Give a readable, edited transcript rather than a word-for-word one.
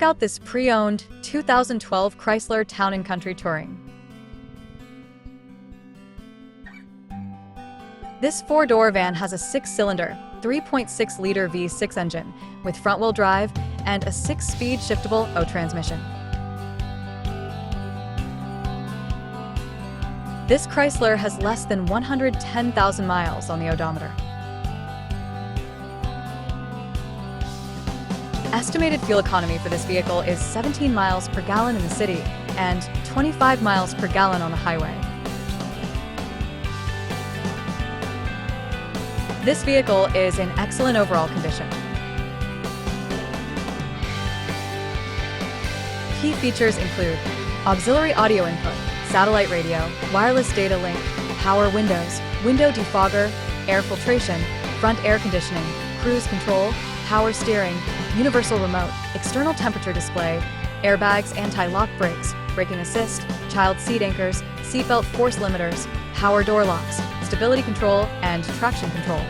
Check out this pre-owned 2012 Chrysler Town & Country Touring. This four-door van has a six-cylinder, 3.6-liter V6 engine with front-wheel drive and a six-speed shiftable O transmission. This Chrysler has less than 110,000 miles on the odometer. Estimated fuel economy for this vehicle is 17 miles per gallon in the city and 25 miles per gallon on the highway. This vehicle is in excellent overall condition. Key features include auxiliary audio input, satellite radio, wireless data link, power windows, window defogger, air filtration, front air conditioning, cruise control, power steering, universal remote, external temperature display, airbags, anti-lock brakes, braking assist, child seat anchors, seatbelt force limiters, power door locks, stability control, and traction control.